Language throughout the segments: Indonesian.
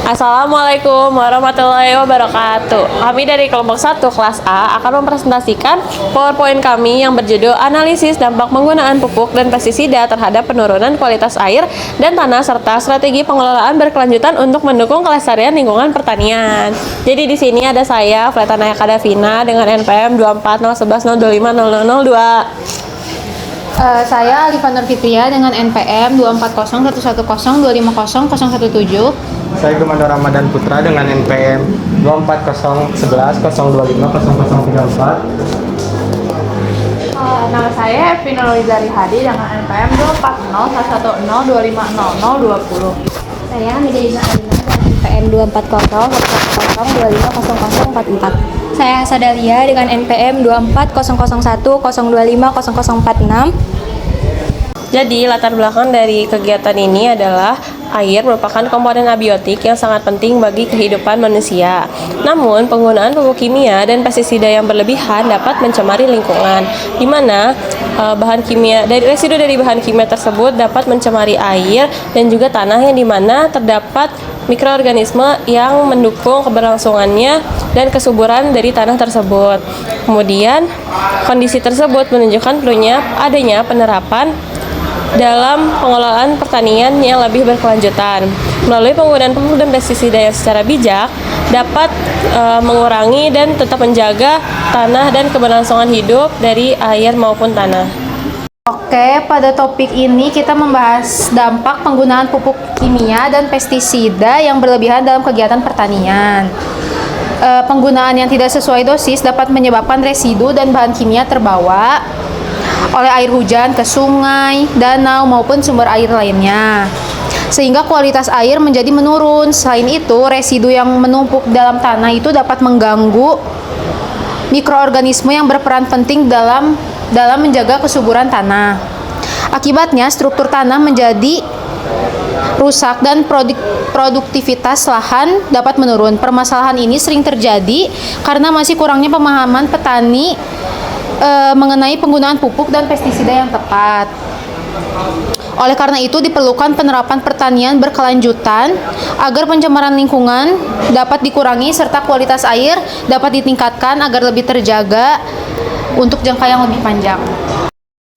Assalamualaikum warahmatullahi wabarakatuh. Kami dari kelompok 1 kelas A akan mempresentasikan PowerPoint kami yang berjudul Analisis Dampak Penggunaan Pupuk dan Pestisida terhadap Penurunan Kualitas Air dan Tanah serta Strategi Pengelolaan Berkelanjutan untuk Mendukung Kelestarian Lingkungan Pertanian. Jadi di sini ada saya, Fletanaya Kadavina dengan NPM 24011025002. Saya Alifa Nurfitria dengan NPM 2401110250017. Saya Gemando Ramadan Putra dengan NPM 2401102500034. Nama saya Evi Nurlizari Hadi dengan NPM 2401110250020. Saya Midayna Alina dengan NPM 2401110250044. Saya Sadalia dengan NPM 2400102500046. Jadi latar belakang dari kegiatan ini adalah air merupakan komponen abiotik yang sangat penting bagi kehidupan manusia. Namun, penggunaan pupuk kimia dan pestisida yang berlebihan dapat mencemari lingkungan, di mana residu dari bahan kimia tersebut dapat mencemari air dan juga tanah yang dimana terdapat mikroorganisme yang mendukung keberlangsungannya dan kesuburan dari tanah tersebut. Kemudian, kondisi tersebut menunjukkan perlunya adanya penerapan dalam pengelolaan pertanian yang lebih berkelanjutan. Melalui penggunaan pupuk dan pestisida yang secara bijak dapat mengurangi dan tetap menjaga tanah dan keberlangsungan hidup dari air maupun tanah. Oke, pada topik ini kita membahas dampak penggunaan pupuk kimia dan pestisida yang berlebihan dalam kegiatan pertanian. Penggunaan yang tidak sesuai dosis dapat menyebabkan residu dan bahan kimia terbawa oleh air hujan ke sungai, danau, maupun sumber air lainnya, sehingga kualitas air menjadi menurun. Selain itu, residu yang menumpuk dalam tanah itu dapat mengganggu mikroorganisme yang berperan penting dalam menjaga kesuburan tanah. Akibatnya, struktur tanah menjadi rusak dan produktivitas lahan dapat menurun. Permasalahan ini sering terjadi karena masih kurangnya pemahaman petani mengenai penggunaan pupuk dan pestisida yang tepat. Oleh karena itu, diperlukan penerapan pertanian berkelanjutan agar pencemaran lingkungan dapat dikurangi serta kualitas air dapat ditingkatkan agar lebih terjaga untuk jangka yang lebih panjang.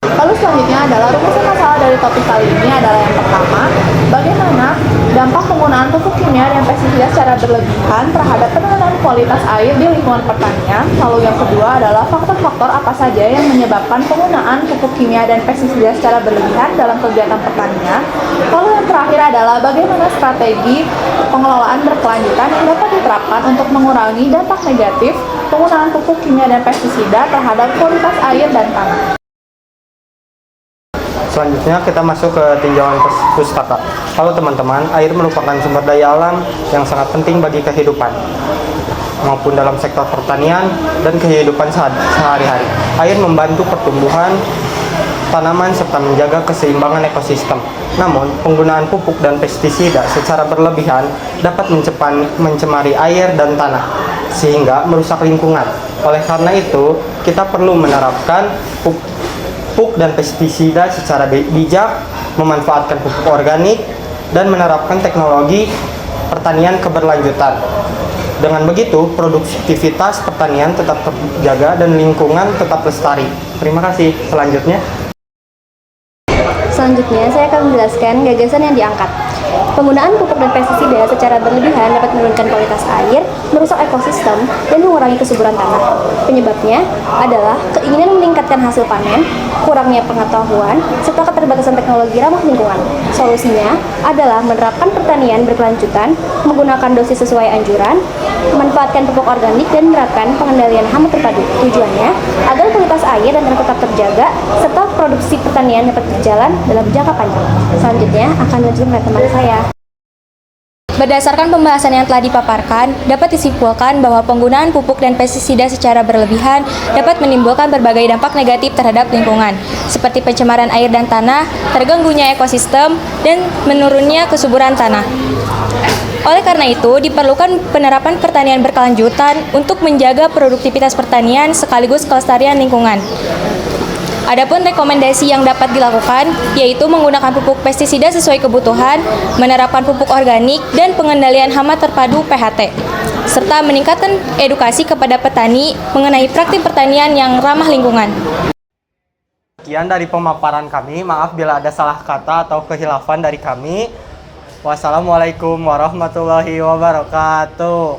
Lalu selanjutnya adalah rumusan masalah dari topik kali ini adalah yang pertama, bagaimana dampak penggunaan pupuk kimia dan pestisida secara berlebihan terhadap penurunan kualitas air di lingkungan pertanian. Lalu yang kedua adalah faktor-faktor apa saja yang menyebabkan penggunaan pupuk kimia dan pestisida secara berlebihan dalam kegiatan pertanian. Lalu yang terakhir adalah bagaimana strategi pengelolaan berkelanjutan yang dapat diterapkan untuk mengurangi dampak negatif penggunaan pupuk kimia dan pestisida terhadap kualitas air dan tanah. Selanjutnya kita masuk ke tinjauan pustaka. Halo teman-teman, air merupakan sumber daya alam yang sangat penting bagi kehidupan maupun dalam sektor pertanian dan kehidupan sehari-hari. Air membantu pertumbuhan tanaman serta menjaga keseimbangan ekosistem. Namun, penggunaan pupuk dan pestisida secara berlebihan dapat mencemari air dan tanah sehingga merusak lingkungan. Oleh karena itu, kita perlu menerapkan pupuk dan pestisida secara bijak, memanfaatkan pupuk organik, dan menerapkan teknologi pertanian keberlanjutan. Dengan begitu, produktivitas pertanian tetap terjaga dan lingkungan tetap lestari. Terima kasih. Selanjutnya, saya akan menjelaskan gagasan yang diangkat. Penggunaan pupuk dan pestisida secara berlebihan dapat menurunkan kualitas air, merusak ekosistem, dan mengurangi kesuburan tanah. Penyebabnya adalah keinginan meningkatkan hasil panen, kurangnya pengetahuan, serta keterbatasan teknologi ramah lingkungan. Solusinya adalah menerapkan pertanian berkelanjutan, menggunakan dosis sesuai anjuran, memanfaatkan pupuk organik, dan menerapkan pengendalian hama terpadu. Tujuannya agar kualitas air dan tanah tetap terjaga, serta produksi pertanian dapat berjalan dalam jangka panjang. Selanjutnya akan melanjutkan oleh teman saya. Berdasarkan pembahasan yang telah dipaparkan, dapat disimpulkan bahwa penggunaan pupuk dan pestisida secara berlebihan dapat menimbulkan berbagai dampak negatif terhadap lingkungan, seperti pencemaran air dan tanah, terganggunya ekosistem, dan menurunnya kesuburan tanah. Oleh karena itu, diperlukan penerapan pertanian berkelanjutan untuk menjaga produktivitas pertanian sekaligus kelestarian lingkungan. Adapun rekomendasi yang dapat dilakukan yaitu menggunakan pupuk pestisida sesuai kebutuhan, menerapkan pupuk organik, dan pengendalian hama terpadu PHT, serta meningkatkan edukasi kepada petani mengenai praktik pertanian yang ramah lingkungan. Sekian dari pemaparan kami. Maaf bila ada salah kata atau kehilafan dari kami. Wassalamualaikum warahmatullahi wabarakatuh.